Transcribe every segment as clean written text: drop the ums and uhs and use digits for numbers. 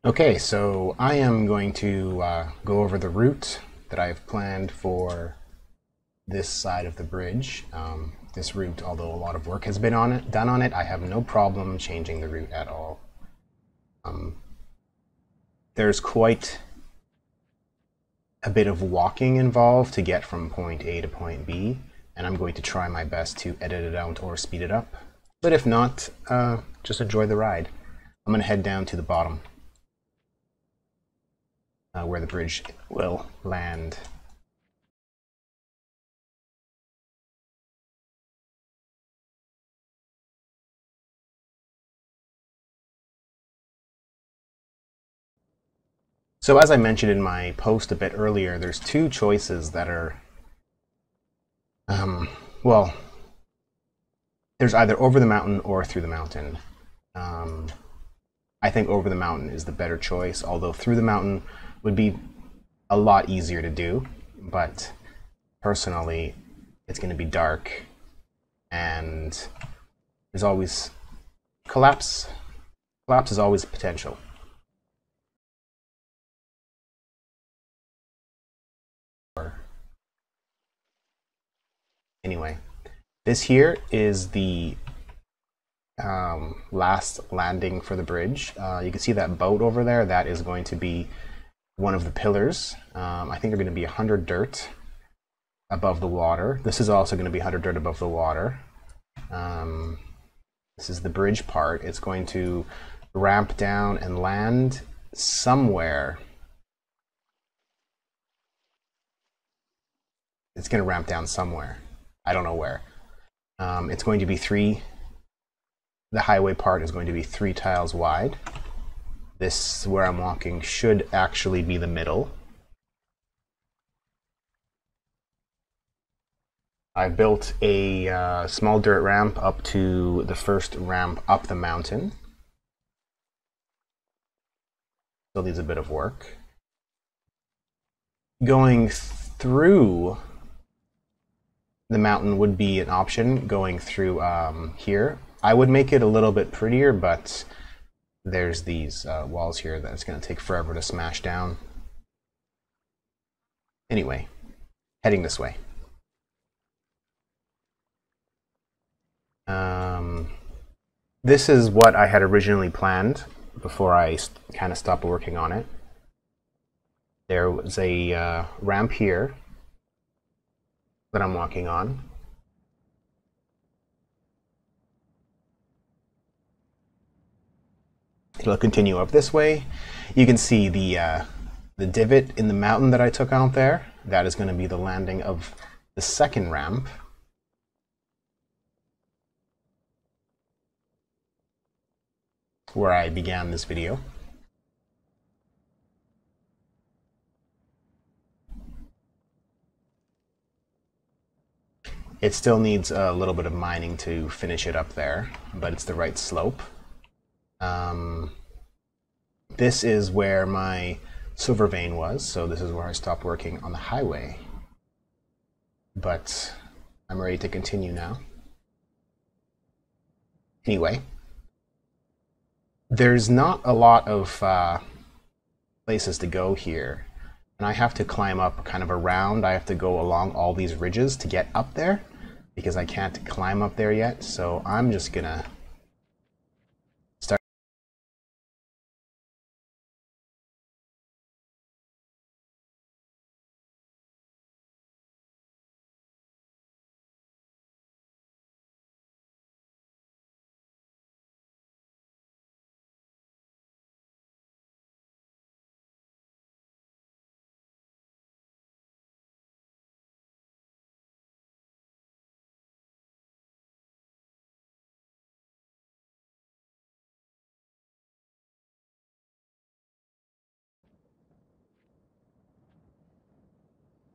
Okay, so I am going to go over the route that I've planned for this side of the bridge. This route, although a lot of work has been done on it, I have no problem changing the route at all. There's quite a bit of walking involved to get from point A to point B, and I'm going to try my best to edit it out or speed it up. But if not, just enjoy the ride. I'm going to head down to the bottom, where the bridge will land. So as I mentioned in my post a bit earlier, there's two choices that are, well, there's either over the mountain or through the mountain. I think over the mountain is the better choice, although through the mountain would be a lot easier to do. But personally, it's going to be dark, and there's always collapse. Collapse is always a potential. Anyway, this here is the last landing for the bridge. You can see that boat over there. That is going to be one of the pillars. I think they're going to be 100 dirt above the water. This is also going to be 100 dirt above the water. This is the bridge part. It's going to ramp down and land somewhere. It's going to ramp down somewhere. I don't know where. It's going to be the highway part is going to be 3 tiles wide. This, where I'm walking, should actually be the middle. I built a small dirt ramp up to the first ramp up the mountain. Still needs a bit of work. Going through the mountain would be an option, going through here. I would make it a little bit prettier, but there's these walls here that it's going to take forever to smash down. Anyway, heading this way. This is what I had originally planned before I kind of stopped working on it. There was a ramp here that I'm walking on. It'll continue up this way. You can see the divot in the mountain that I took out there. That is going to be the landing of the second ramp. Where I began this video. It still needs a little bit of mining to finish it up there, but it's the right slope. This is where my silver vein was, so this is where I stopped working on the highway. But I'm ready to continue now. Anyway, there's not a lot of places to go here, and I have to climb up kind of around. I have to go along all these ridges to get up there, because I can't climb up there yet, so I'm just gonna start.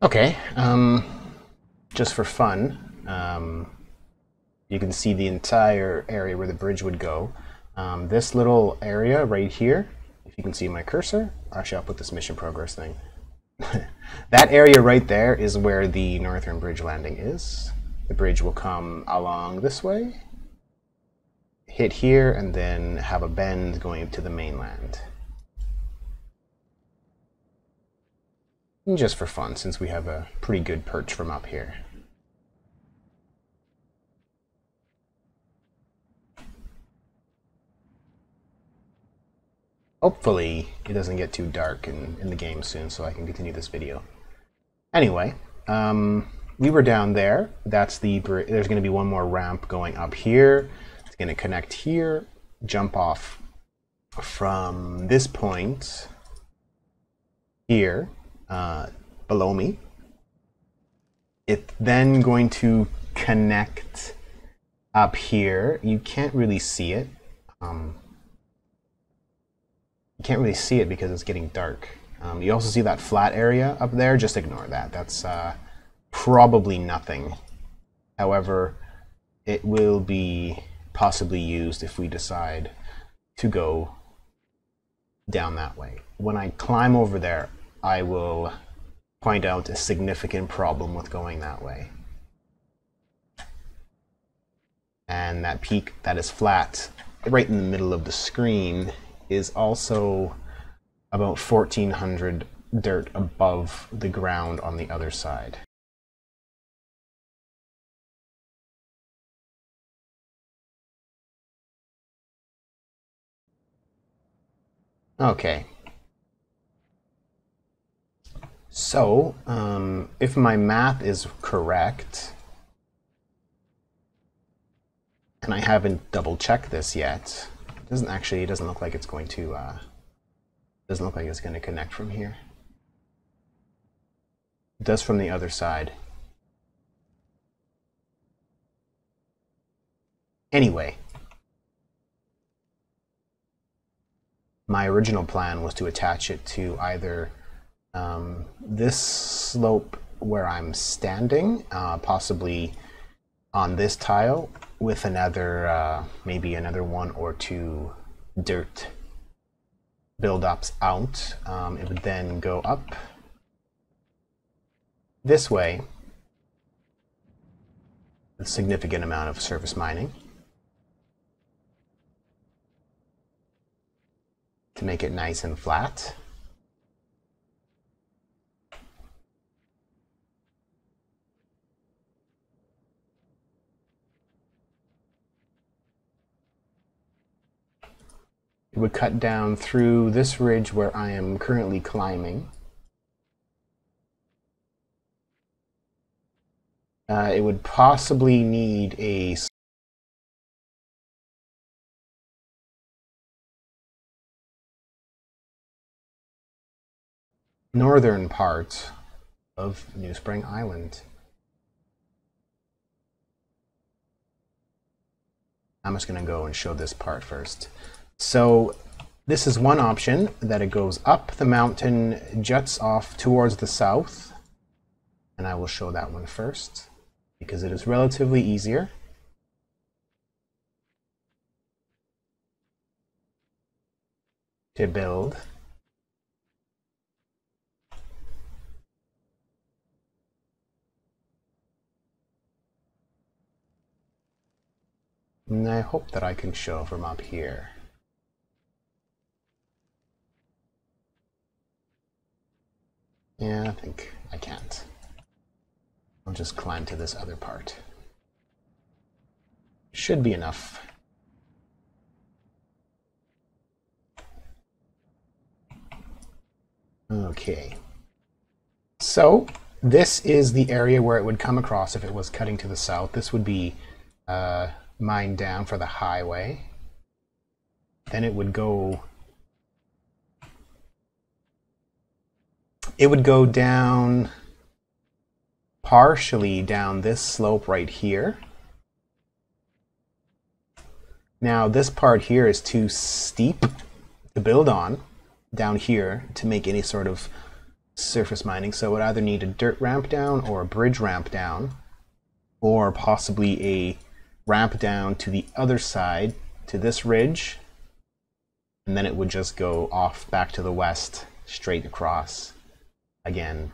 Okay, just for fun, you can see the entire area where the bridge would go. This little area right here, if you can see my cursor, actually I'll put this mission progress thing. That area right there is where the northern bridge landing is. The bridge will come along this way, hit here, and then have a bend going to the mainland. just for fun, since we have a pretty good perch from up here. Hopefully it doesn't get too dark in the game soon, so I can continue this video. Anyway, we were down there. That's the bridge. There's going to be one more ramp going up here. It's going to connect here, jump off from this point here below me. It's then going to connect up here. You can't really see it. You can't really see it because it's getting dark. You also see that flat area up there. Just ignore that. That's probably nothing. However, it will be possibly used if we decide to go down that way. When I climb over there, I will point out a significant problem with going that way. And that peak that is flat right in the middle of the screen is also about 1,400 dirt above the ground on the other side. Okay. So, if my math is correct, and I haven't double-checked this yet, it doesn't look like it's going to connect from here. It does from the other side. Anyway, my original plan was to attach it to either this slope where I'm standing, possibly on this tile, with another, maybe another 1 or 2 dirt build-ups out. It would then go up this way, a significant amount of surface mining to make it nice and flat. It would cut down through this ridge where I am currently climbing. It would possibly need a northern part of Newspring Island. I'm just going to go and show this part first. So this is one option, that it goes up the mountain, juts off towards the south, and I will show that one first because it is relatively easier. To build. And I hope that I can show from up here. Yeah, I think I can't. I'll just climb to this other part. Should be enough. Okay. So this is the area where it would come across if it was cutting to the south. This would be mined down for the highway. Then it would go down, partially down this slope right here. Now this part here is too steep to build on down here to make any sort of surface mining, so it would either need a dirt ramp down or a bridge ramp down, or possibly a ramp down to the other side to this ridge, and then it would just go off back to the west straight across. Again,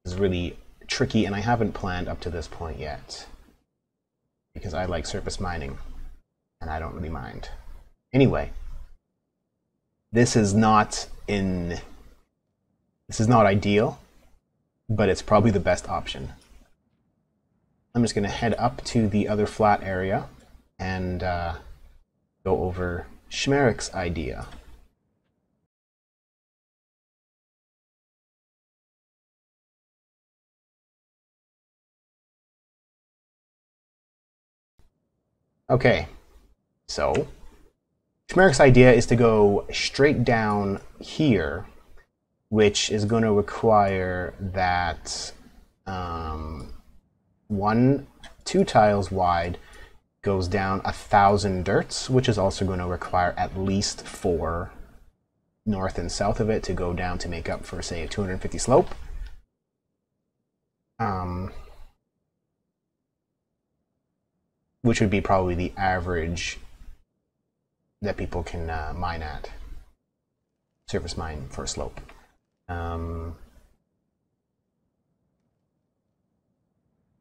it's really tricky, and I haven't planned up to this point yet because I like surface mining and I don't really mind. Anyway, this is not ideal. but it's probably the best option. I'm just going to head up to the other flat area and go over Schmerik's idea. Okay, so Schmerik's idea is to go straight down here, which is going to require that 2 tiles wide goes down 1,000 dirts, which is also going to require at least 4 north and south of it to go down to make up for, say, a 250 slope. Which would be probably the average that people can mine at, surface mine for a slope.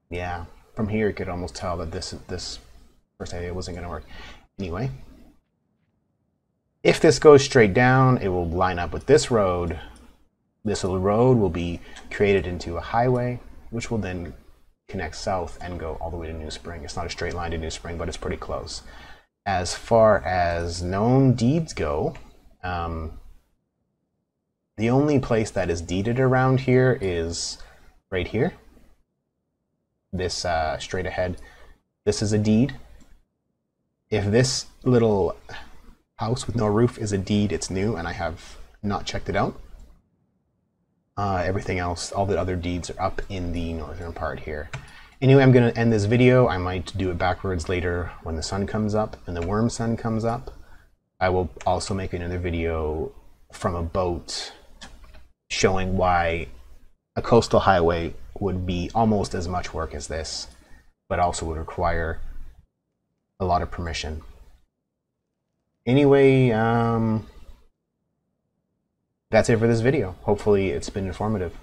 Yeah, from here you could almost tell that this first idea wasn't going to work. Anyway, if this goes straight down, it will line up with this road. This little road will be created into a highway, which will then connect south and go all the way to Newspring. It's not a straight line to Newspring, but it's pretty close. As far as known deeds go, the only place that is deeded around here is right here. This straight ahead. This is a deed. If this little house with no roof is a deed, it's new, and I have not checked it out. Everything else, all the other deeds are up in the northern part here. Anyway, I'm going to end this video. I might do it backwards later when the sun comes up and the Wurm sun comes up. I will also make another video from a boat showing why a coastal highway would be almost as much work as this, but also would require a lot of permission. Anyway, that's it for this video. Hopefully it's been informative.